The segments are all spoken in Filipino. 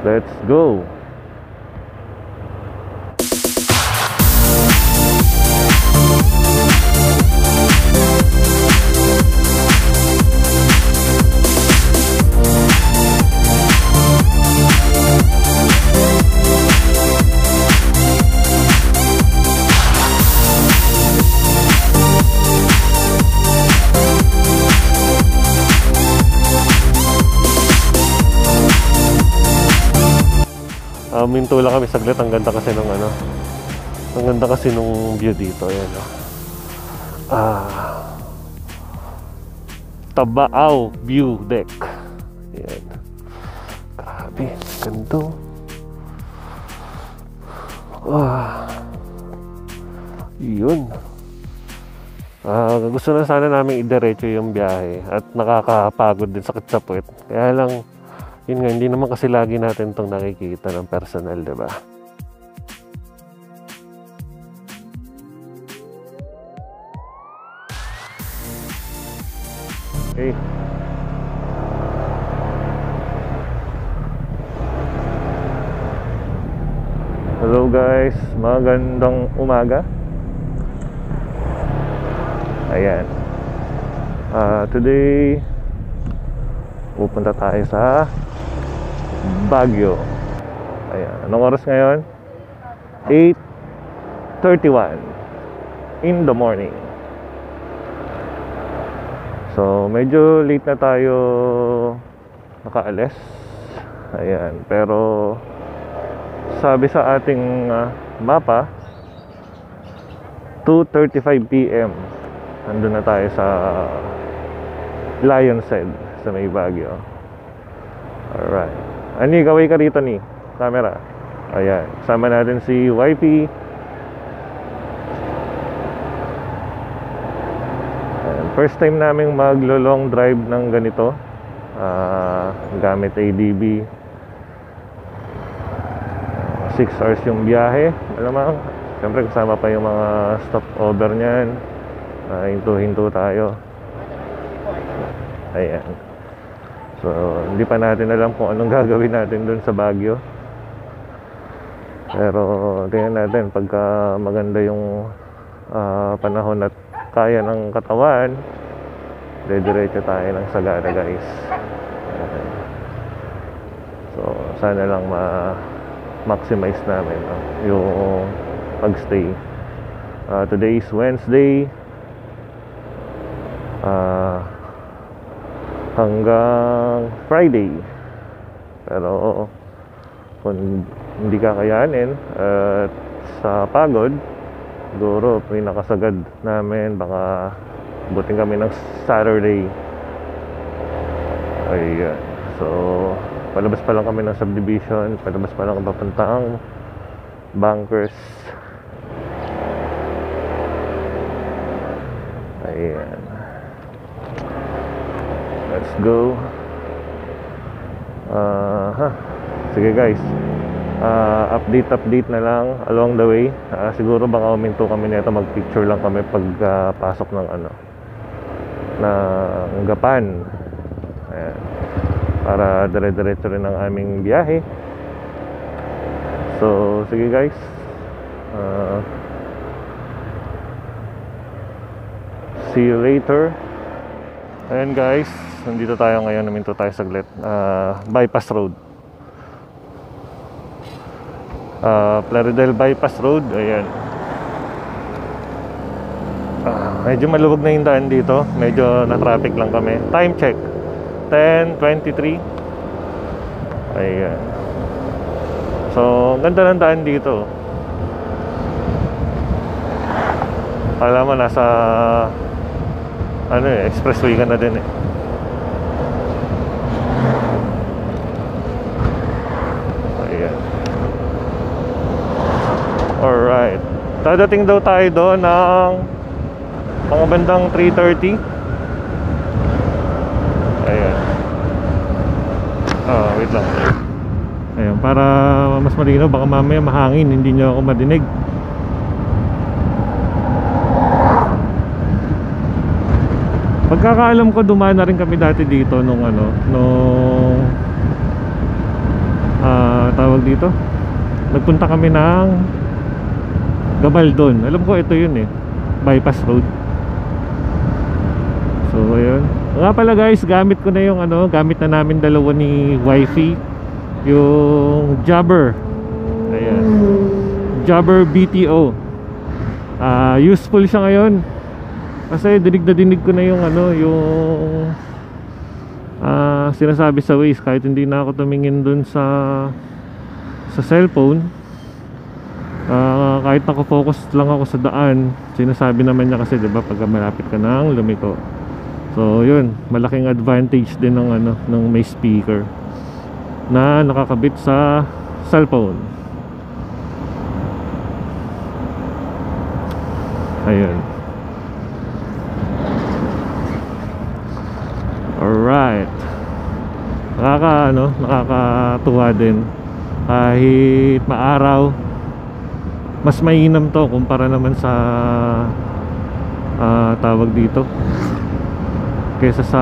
Let's go. Minto lang kami saglit. Ang ganda kasi nung ano, ang ganda kasi nung view dito. Ayan, Tabao View Deck. Ayan. Grabe, ganito. Yun. Gusto na sana namin idiretso yung biyahe at nakakapagod din, sakit sa puwet. Kaya lang, yun nga, hindi naman kasi lagi natin itong nakikita ng personal, diba? Okay. Hello guys, magandang umaga. Ayan. Today pupunta tayo sa Baguio. Ayan. Anong oras ngayon? 8:31 in the morning. So medyo late na tayo nakaalis. Ayan. Pero sabi sa ating mapa, 2:35 PM nandun na tayo sa Lion's Head sa may Baguio. Alright. Ani, gawin ka rito ni camera. Ayan. Sama natin si YP. Ayan. First time naming maglo-long drive ng ganito. Gamit ADB. 6 hours yung biyahe. Malamang, siyempre kasama pa yung mga stopover niyan. Hinto-hinto tayo. Ayan. So, hindi pa natin alam kung anong gagawin natin dun sa Baguio. Pero, tingnan natin, pagka maganda yung panahon at kaya ng katawan, diretso tayo ng Sagada, guys. Ayan. So, sana lang ma-maximize namin yung pag-stay. Today is Wednesday. Hanggang Friday. Pero kung hindi kakayanin at sa pagod, siguro pinakasagad namin, baka buting kami ng Saturday. Ayan. So palabas pa lang kami ng subdivision, palabas pa lang papuntang Bunkers. Ayan. Let's go. Sige guys, update na lang along the way. Siguro baka uminto kami nito, mag-picture lang kami pag pasok ng ng Gapan. Ayan. Para dire-diretso rin ang aming biyahe. So sige guys, see you later. Ayan guys, nandito tayo ngayon, naminto tayo saglit. Bypass Road, Plaridel Bypass Road. Ayan. Medyo maluwag na yung daan dito. Medyo na-traffic lang kami. Time check 10:23. Ayan. So, ganda ng daan dito. Alam mo, nasa expressway ka na din eh. Ayan. Alright. Dadating daw tayo doon ng mga bandang 3:30. Ayan. Wait lang. Ayan, para mas malinaw, baka mamaya mahangin, hindi nyo ako madinig. Pagkakaalam ko, dumaan na rin kami dati dito nung tawag dito, nagpunta kami ng Gabaldon. Alam ko ito yun eh, bypass road. So ayun, nga pala guys, gamit ko na yung ano, gamit na namin dalawa ni Wifey, yung Jabber. Ayan, Jabber BTO. Useful siya ngayon kasi dinig na dinig ko na yung ano, yung sinasabi sa Waze, kahit hindi na ako tumingin dun sa cellphone. Kahit nakafocus lang ako sa daan, sinasabi naman niya kasi, diba, pagka malapit ka nang lumiko. So yun, malaking advantage din ng ano, ng may speaker na nakakabit sa cellphone. Ayun. Alright. Nakakatuwa din. Kahit maaraw, mas mainam to kumpara naman sa tawag dito, kaysa sa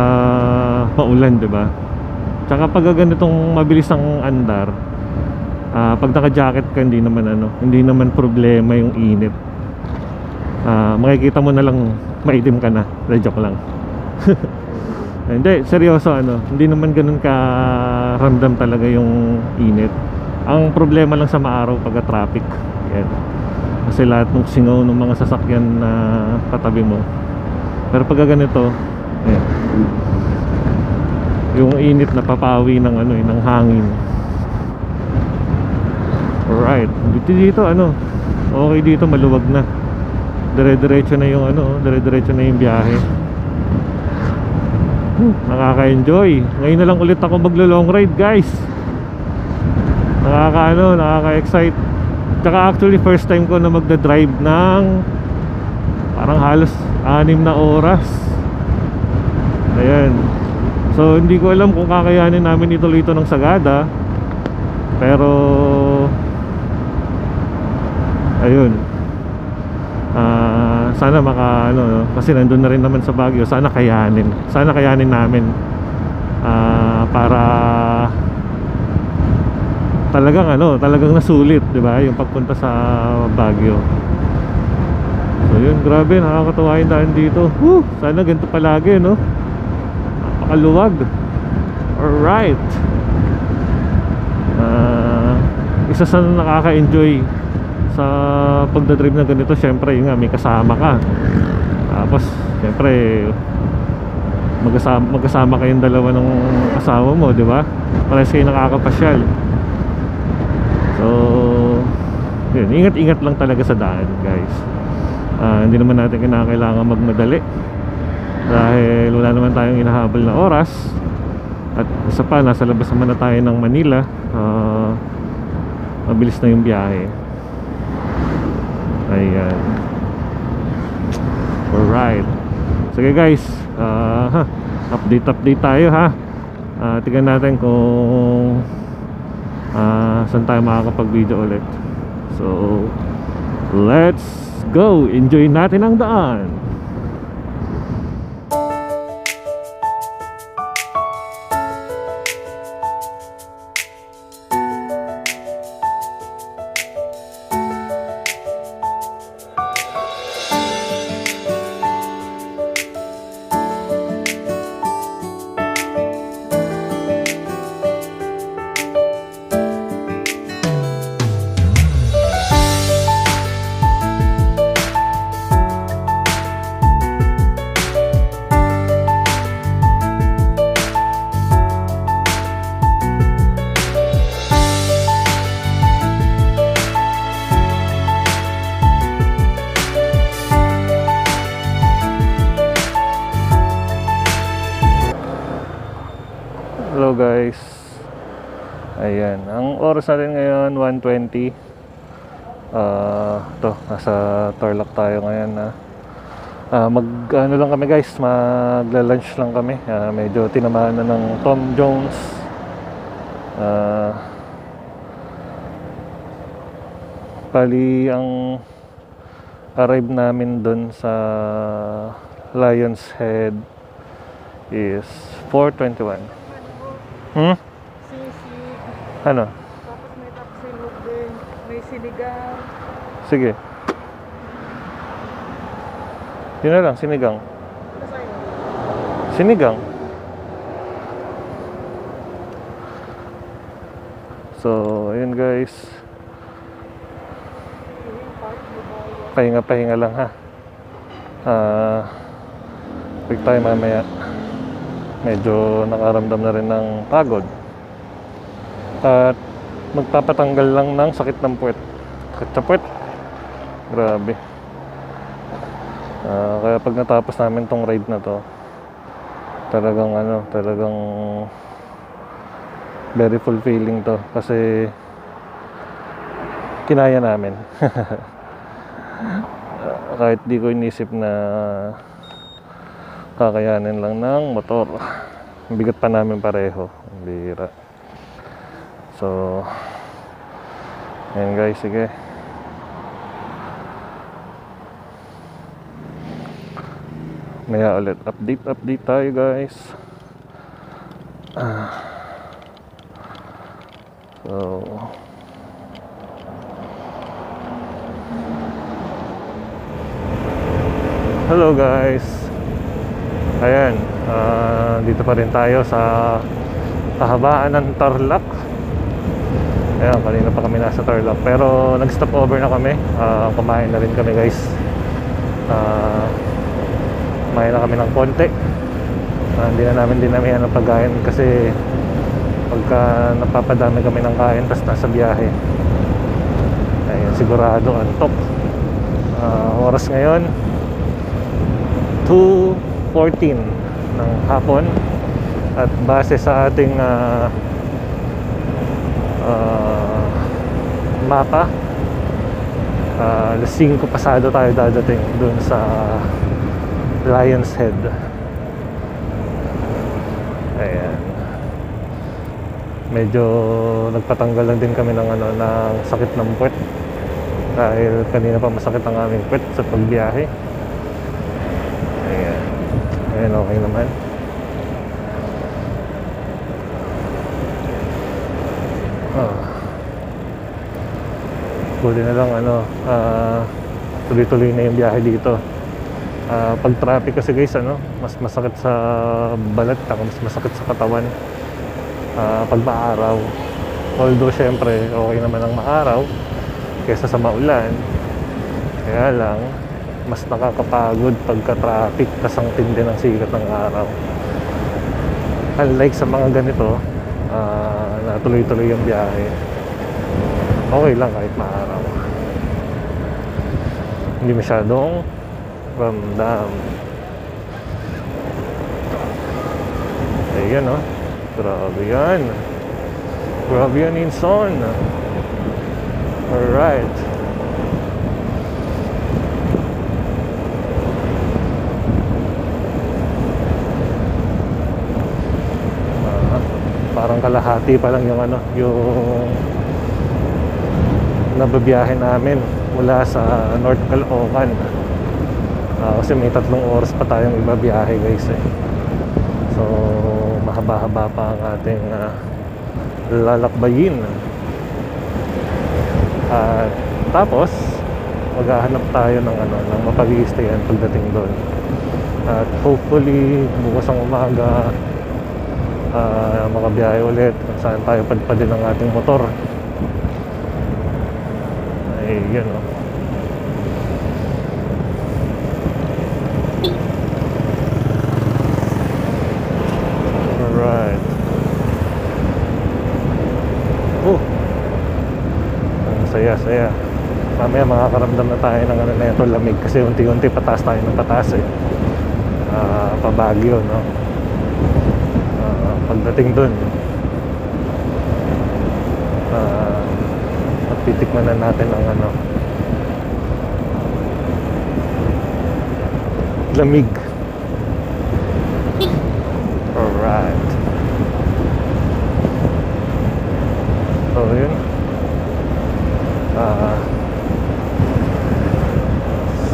maulan, diba? Tsaka pag ganitong mabilis ang andar, pag naka-jacket ka, hindi naman problema yung init. Makikita mo na lang maitim ka na. Joke lang. Hindi, seryoso, hindi naman ganun ka ramdam talaga yung init. Ang problema lang sa maaraw pagka traffic. Yan. Kasi lahat ng singaw ng mga sasakyan na katabi mo. Pero pagka ganito, ayan, yung init na papawi ng ng hangin. Alright, dito okay dito, maluwag na. Dire-diretso na yung dire-diretso na yung biyahe. Nakaka-enjoy. Ngayon na lang ulit ako maglo-long ride, guys. Nakaka-excite. Tsaka actually first time ko na magda-drive ng parang halos 6 na oras. Ayan. So hindi ko alam kung kakayanin namin ituloy ito ng sagada. Pero ayun, sana kasi nandun na rin naman sa Baguio. Sana kayanin namin, para talagang nasulit, diba, yung pagpunta sa Baguio. So yun, grabe, nakakatuwa yung daan dito. Sana ganito palagi, no? Napakaluwag. Alright. Isa sa nakaka-enjoy sa pagdadrive na ganito, syempre yun nga, may kasama ka. Tapos syempre magkasama kayong dalawa ng asawa mo, di ba? Parehas kayo nakakapasyal. So yun, ingat-ingat lang talaga sa daan, guys. Hindi naman natin kailangan magmadali dahil wala naman tayong inahabol na oras. At isa pa, nasa labas naman na tayo ng Manila. Mabilis na yung biyahe. Ayan. Alright. Sige guys, update tayo, ha. Tingnan natin kung saan tayo makakapag-video ulit. So let's go. Enjoy natin ang daan. Hello guys. Ayan, ang oras natin ngayon 1:20. Nasa Tarlac tayo ngayon, na lang kami guys, magla-lunch lang kami. Medyo tinamaan na ng Tom Jones. Bali ang arrive namin dun sa Lion's Head is 4:21. Ano? Tapos may sinigang. Sige. Yun na lang, sinigang. Ano sa'yo? Sinigang. So, ayun guys. Pahinga-pahinga lang ha. Break tayo mamaya. Medyo nakaramdam na rin ng pagod. At magpapatanggal lang ng sakit ng puwet. Sakit sa puwet. Grabe. Kaya pag natapos namin tong ride na to, talagang very fulfilling to kasi kinaya namin. Kahit di ko inisip na kakayanin lang ng motor. Bigat pa namin pareho. Bira. So ayan guys, sige. Maya ulit update tayo guys. So hello guys. Ayan, dito pa rin tayo sa kahabaan ng Tarlac. Ayan, kanina pa kami nasa Tarlac, pero nag-stop over na kami. Kumain na rin kami guys. Kumain na kami ng konti. Hindi na namin dinamihan ng pagkain kasi pagka napapadami kami ng kain tapos nasa biyahe, ayun, sigurado antok. Oras ngayon 2:14 ng hapon at base sa ating mapa, alas 5 pasado tayo dadating dun sa Lion's Head. Ayan, medyo nagpatanggal lang din kami ng ng sakit ng puwet dahil kanina pa masakit ang aming puwet sa pagbiyahe. Ayan, ayan, okay naman. Buti na lang tuloy-tuloy na yung biyahe dito. Pag traffic kasi guys, mas masakit sa balat, mas masakit sa katawan pag maaraw. Although syempre okay naman ang maaraw kaysa sa maulan, kaya lang mas nakakapagod pagka traffic kasang tindi ng sikat ng araw. Unlike sa mga ganito na tuloy-tuloy yung biyahe, okay lang kahit maaraw, hindi masyadong ramdam. Ayan, grabe yan. Grabe yan, Inson. Alright. Parang kalahati pa lang yung yung nababiyahe namin mula sa North Caloocan. Kasi may 3 oras pa tayong ibabiyahe guys So mahaba-haba pa ang ating lalakbayin. Tapos maghahanap tayo ng ng mapag-i-stayan pagdating doon. At hopefully bukas ang umaga makabiyahe ulit kung saan tayo padpadin ng ating motor. Ay, yan Alright. Ang saya. Mamaya makakaramdam na tayo ng neto lamig kasi unti-unti pataas tayo ng pataas pa Baguio, pagdating dun titikman na natin ang lamig. Alright. So yun,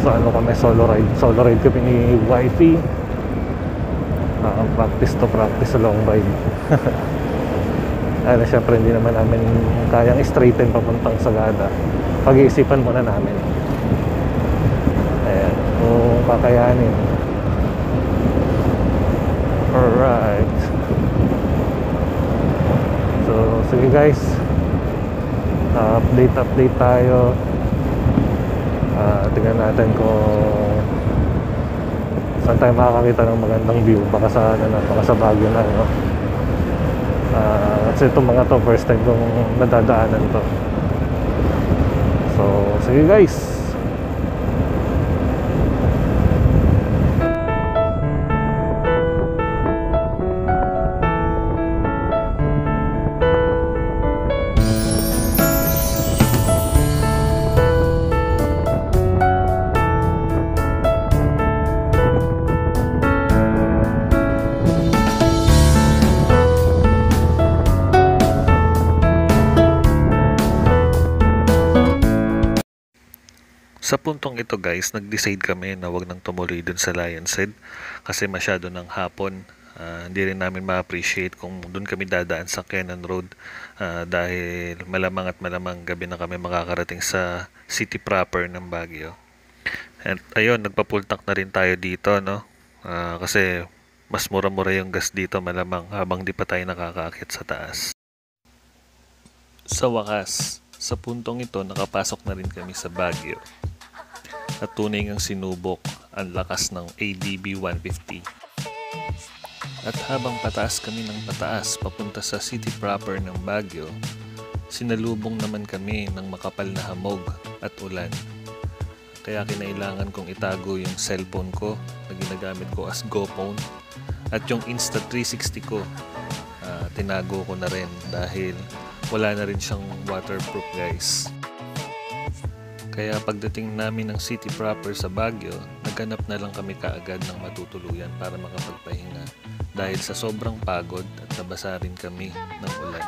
so kami, solo ride kami ni wifey. Practice to practice sa long ride. Ano, syempre hindi naman namin kayang straighten papuntang Sagada. Pag-iisipan muna namin. Ayan, kung kakayanin. Alright. So, sige guys, update tayo. Tingnan natin kung saan tayo makakakita ng magandang view. Baka sa, baka sa Baguio na, no? Kasi itong mga to, first time kong nadadaanan to. So, sige guys. Sa puntong ito guys, nag-decide kami na wag nang tumuloy dun sa Lion's Head kasi masyado ng hapon. Hindi rin namin ma-appreciate kung dun kami dadaan sa Cannon Road dahil malamang at malamang gabi na kami makakarating sa city proper ng Baguio. At ayun, nagpapultak na rin tayo dito, no? Kasi mas mura-mura yung gas dito malamang habang di pa tayo nakakaakit sa taas. Sa wakas, sa puntong ito nakapasok na rin kami sa Baguio. At tunay ngang sinubok ang lakas ng ADB 150. At habang pataas kami ng pataas papunta sa city proper ng Baguio, sinalubong naman kami ng makapal na hamog at ulan. Kaya kinailangan kong itago yung cellphone ko na ginagamit ko as GoPhone at yung Insta360 ko. Tinago ko na rin dahil wala na rin siyang waterproof guys. Kaya pagdating namin ng city proper sa Baguio, naghanap na lang kami kaagad ng matutuluyan para makapagpahinga dahil sa sobrang pagod at nabasa rin kami ng ulan.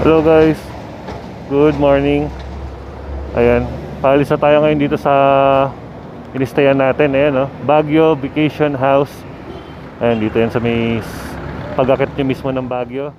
Hello guys, good morning. Ayan, paalis na tayo ngayon dito sa inistayan natin. Ayan, no? Baguio Vacation House. Ayan, dito yan sa may pag-akit nyo mismo ng Baguio.